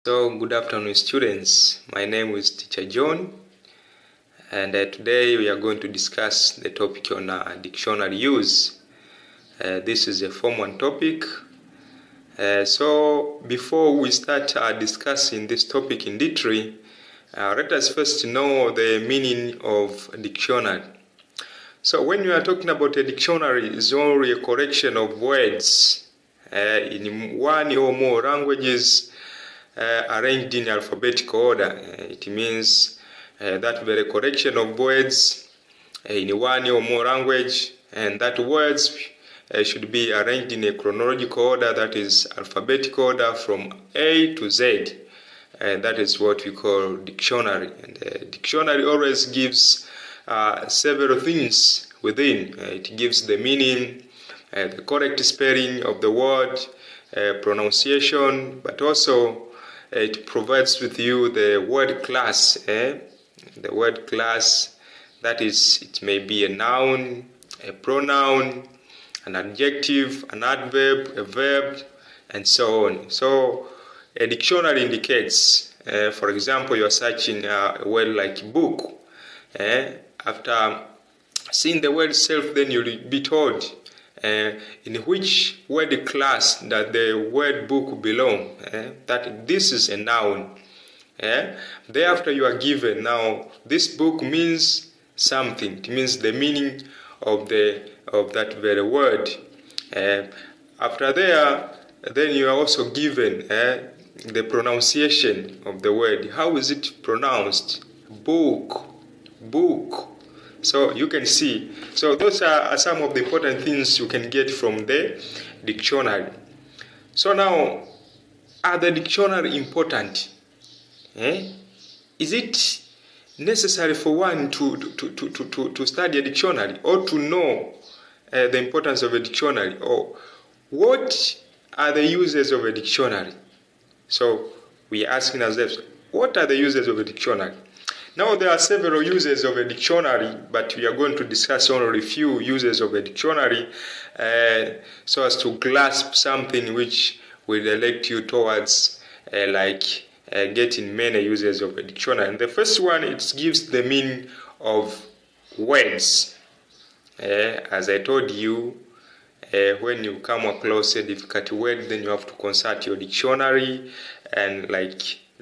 So, good afternoon, students. My name is Teacher John, and today we are going to discuss the topic on dictionary use. This is a Form 1 topic. So, before we start discussing this topic in detail, let us first know the meaning of dictionary. So, when you are talking about a dictionary, it's only a collection of words in one or more languages arranged in alphabetical order. It means that very collection of words in one or more language, and that words should be arranged in a chronological order, that is alphabetical order from A to Z. That is what we call dictionary. And dictionary always gives several things within. It gives the meaning, the correct spelling of the word, pronunciation, but also it provides with you the word class. The word class, that is, it may be a noun, a pronoun, an adjective, an adverb, a verb, and so on. So a dictionary indicates, for example, you are searching a word like book. After seeing the word itself, then you'll be told in which word class that the word book belong, that this is a noun. Thereafter you are given, now this book means something. It means the meaning of that very word. After there, then you are also given the pronunciation of the word. How is it pronounced? Book, book. So you can see. So those are some of the important things you can get from the dictionary. So now, are the dictionary important? Is it necessary for one to study a dictionary or to know the importance of a dictionary? Or what are the uses of a dictionary? So we are asking ourselves, what are the uses of a dictionary? Now, there are several uses of a dictionary, but we are going to discuss only a few uses of a dictionary so as to grasp something which will direct you towards getting many uses of a dictionary. And the first one, it gives the meaning of words. As I told you, when you come across a difficult word, then you have to consult your dictionary and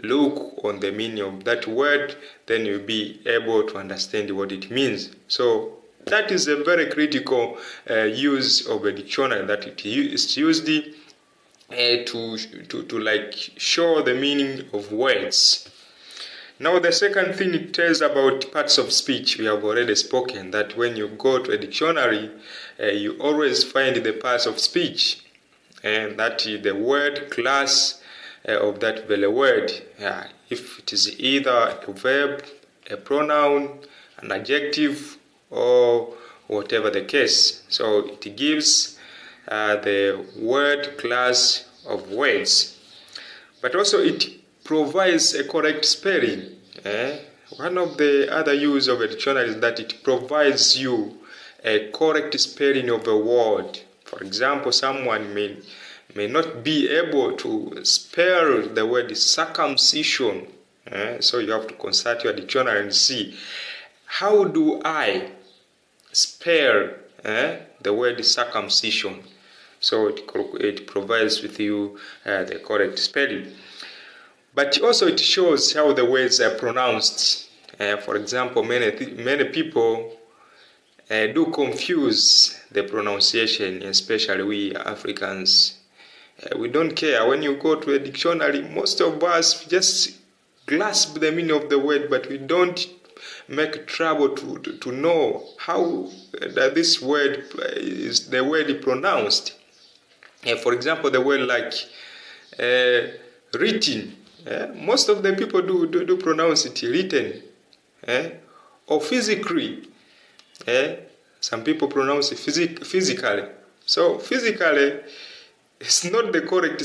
look on the meaning of that word, then you'll be able to understand what it means. So that is a very critical use of a dictionary, that it is used to show the meaning of words. Now the second thing, it tells about parts of speech. We have already spoken that when you go to a dictionary, you always find the parts of speech, and that is the word class of that very word. If it is either a verb, a pronoun, an adjective, or whatever the case. So it gives the word class of words. But also it provides a correct spelling. One of the other use of a dictionary is that it provides you a correct spelling of a word. For example, someone may not be able to spell the word circumcision. So you have to consult your dictionary and see, how do I spell the word circumcision? So it provides with you the correct spelling. But also it shows how the words are pronounced. For example, many people do confuse the pronunciation, especially we Africans. We don't care. When you go to a dictionary, most of us just grasp the meaning of the word, but we don't make trouble to know how this word is the word pronounced. For example, the word like written. Most of the people do pronounce it written. Or physically. Some people pronounce it physically. So physically, it's not the correct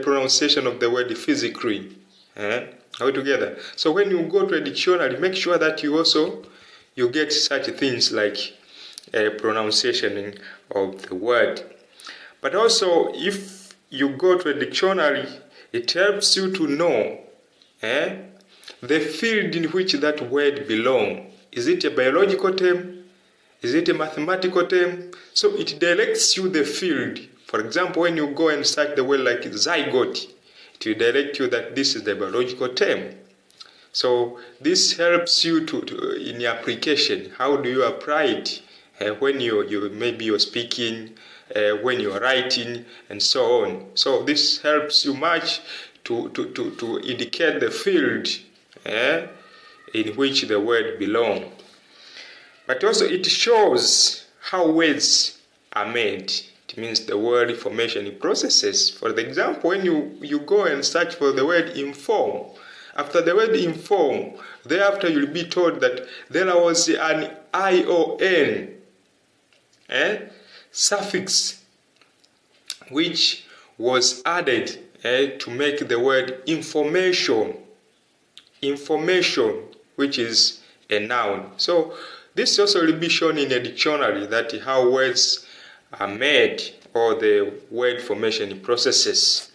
pronunciation of the word physically. Are we together? So when you go to a dictionary, make sure that you get such things like pronunciation of the word. But also, if you go to a dictionary, It helps you to know the field in which that word belongs. Is it a biological term? Is it a mathematical term? So it directs you the field. For example, when you go and search the word like zygote, it will direct you that this is the biological term. So this helps you to in your application. How do you apply it when you're speaking, when you're writing, and so on. So this helps you much to indicate the field in which the word belongs. But also it shows how words are made. It means the word formation processes. For example, when you go and search for the word inform, after the word inform, thereafter you'll be told that there was an ION suffix which was added to make the word information, which is a noun. So this also will be shown in a dictionary, that how words are made, or the word formation processes.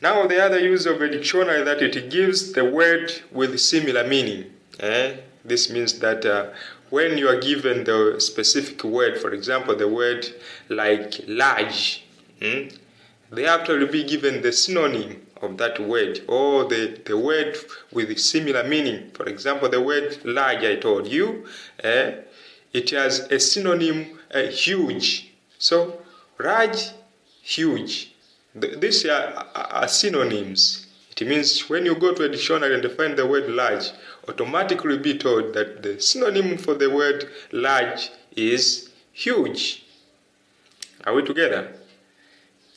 Now the other use of a dictionary, that it gives the word with similar meaning. This means that when you are given the specific word, for example, the word like large, thereafter will be given the synonym of that word, or the word with similar meaning. For example, the word large, I told you, it has a synonym, huge. So large, huge. These are synonyms. It means when you go to a dictionary and find the word large, automatically be told that the synonym for the word large is huge. Are we together?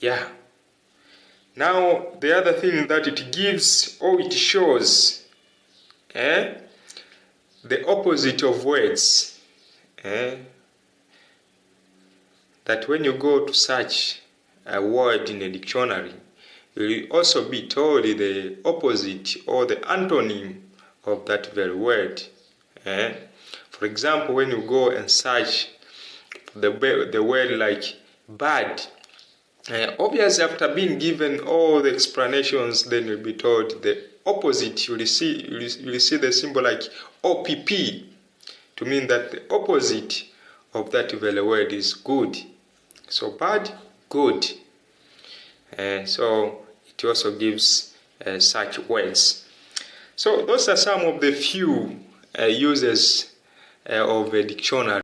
Yeah. Now the other thing that it gives, or it shows, the opposite of words. That when you go to search a word in a dictionary, you will also be told the opposite or the antonym of that very word. For example, when you go and search the word like bad, obviously after being given all the explanations, then you'll be told the opposite. You will see the symbol like OPP to mean that the opposite of that very word is good. So bad, good. So it also gives such words. So those are some of the few uses of a dictionary.